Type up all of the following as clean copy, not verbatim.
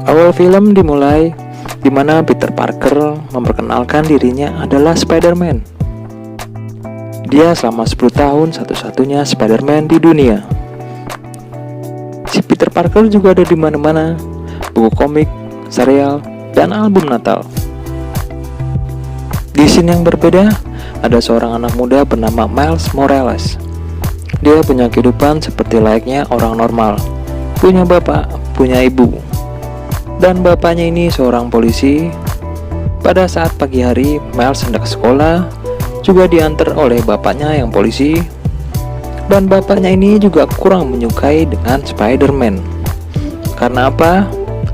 Awal film dimulai di mana Peter Parker memperkenalkan dirinya adalah Spider-Man. Dia selama 10 tahun satu-satunya Spider-Man di dunia. Si Peter Parker juga ada di mana-mana, buku komik, serial, dan album Natal. Di scene yang berbeda, ada seorang anak muda bernama Miles Morales. Dia punya kehidupan seperti layaknya orang normal, punya bapak, punya ibu. Dan bapaknya ini seorang polisi. Pada saat pagi hari, Miles hendak sekolah, juga diantar oleh bapaknya yang polisi. Dan bapaknya ini juga kurang menyukai dengan Spider-Man. Karena apa?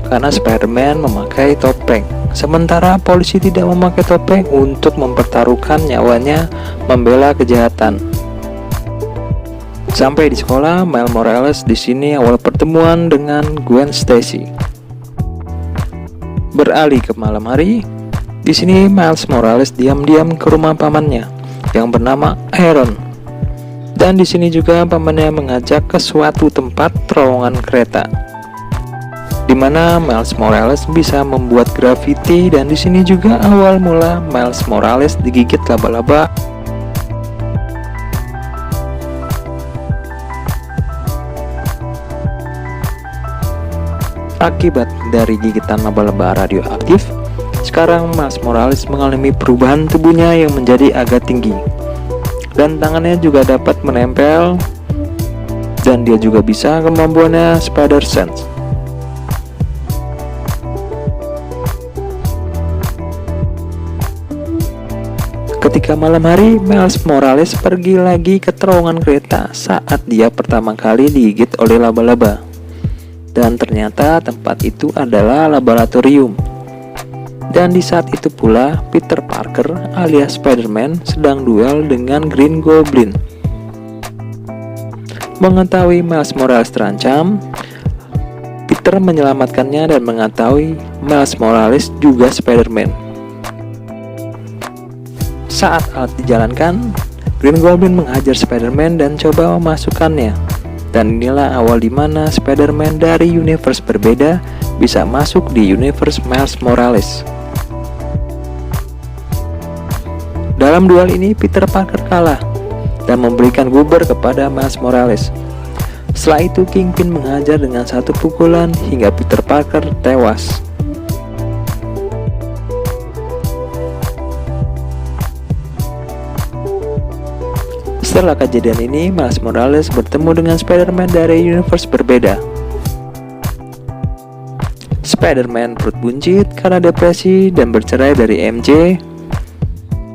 Karena Spider-Man memakai topeng, sementara polisi tidak memakai topeng untuk mempertaruhkan nyawanya membela kejahatan. Sampai di sekolah, Miles Morales di sini awal pertemuan dengan Gwen Stacy. Beralih ke malam hari, di sini Miles Morales diam-diam ke rumah pamannya yang bernama Aaron. Dan di sini juga pamannya mengajak ke suatu tempat terowongan kereta, di mana Miles Morales bisa membuat grafiti. Dan di sini juga awal mula Miles Morales digigit laba-laba. Akibat dari gigitan laba-laba radioaktif, sekarang Miles Morales mengalami perubahan tubuhnya yang menjadi agak tinggi, dan tangannya juga dapat menempel, dan dia juga bisa kemampuannya Spider Sense. Ketika malam hari, Miles Morales pergi lagi ke terowongan kereta saat dia pertama kali digigit oleh laba-laba. Dan ternyata tempat itu adalah laboratorium. Dan di saat itu pula Peter Parker alias Spider-Man sedang duel dengan Green Goblin. Mengetahui Miles Morales terancam, Peter menyelamatkannya dan mengetahui Miles Morales juga Spider-Man. Saat alat dijalankan, Green Goblin menghajar Spider-Man dan coba memasukkannya. Dan inilah awal dimana Spider-Man dari universe berbeda bisa masuk di universe Miles Morales. Dalam duel ini Peter Parker kalah dan memberikan guber kepada Miles Morales. Setelah itu Kingpin menghajar dengan satu pukulan hingga Peter Parker tewas. Setelah kejadian ini, Miles Morales bertemu dengan Spider-Man dari universe berbeda. Spider-Man perut buncit karena depresi dan bercerai dari MJ.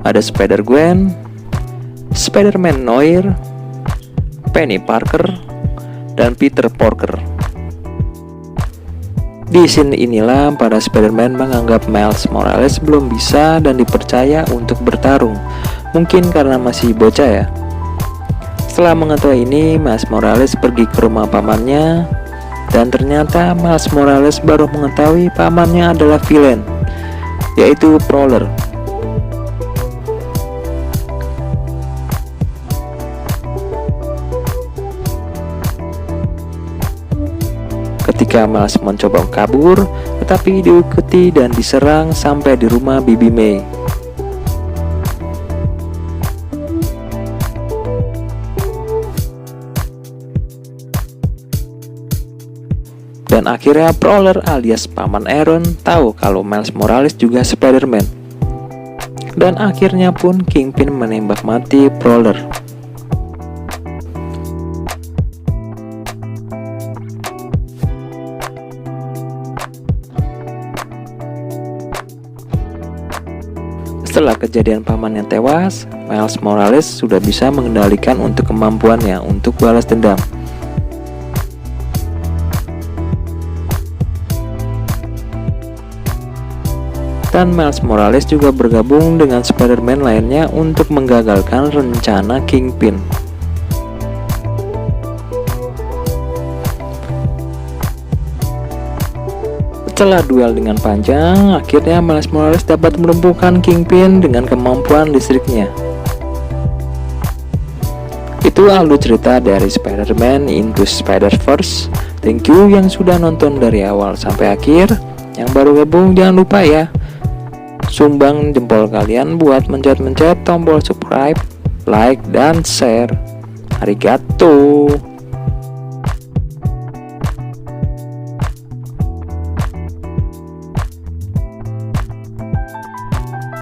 Ada Spider-Gwen, Spider-Man Noir, Penny Parker, dan Peter Parker. Di scene inilah para Spider-Man menganggap Miles Morales belum bisa dan dipercaya untuk bertarung. Mungkin karena masih bocah ya. Setelah mengetahui ini, Miles Morales pergi ke rumah pamannya, dan ternyata Miles Morales baru mengetahui pamannya adalah villain, yaitu Prowler. Ketika Miles mencoba kabur, tetapi diikuti dan diserang sampai di rumah Bibi May. Dan akhirnya Prowler alias Paman Aaron tahu kalau Miles Morales juga Spider-Man. Dan akhirnya pun Kingpin menembak mati Prowler. Setelah kejadian pamannya tewas, Miles Morales sudah bisa mengendalikan untuk kemampuannya untuk balas dendam. Dan Miles Morales juga bergabung dengan Spider-Man lainnya untuk menggagalkan rencana Kingpin. Setelah duel dengan panjang, akhirnya Miles Morales dapat melumpuhkan Kingpin dengan kemampuan listriknya. Itu alur cerita dari Spider-Man Into Spider-Verse. Thank you yang sudah nonton dari awal sampai akhir. Yang baru gabung jangan lupa ya, sumbang jempol kalian buat mencet-mencet tombol subscribe, like, dan share. Arigato.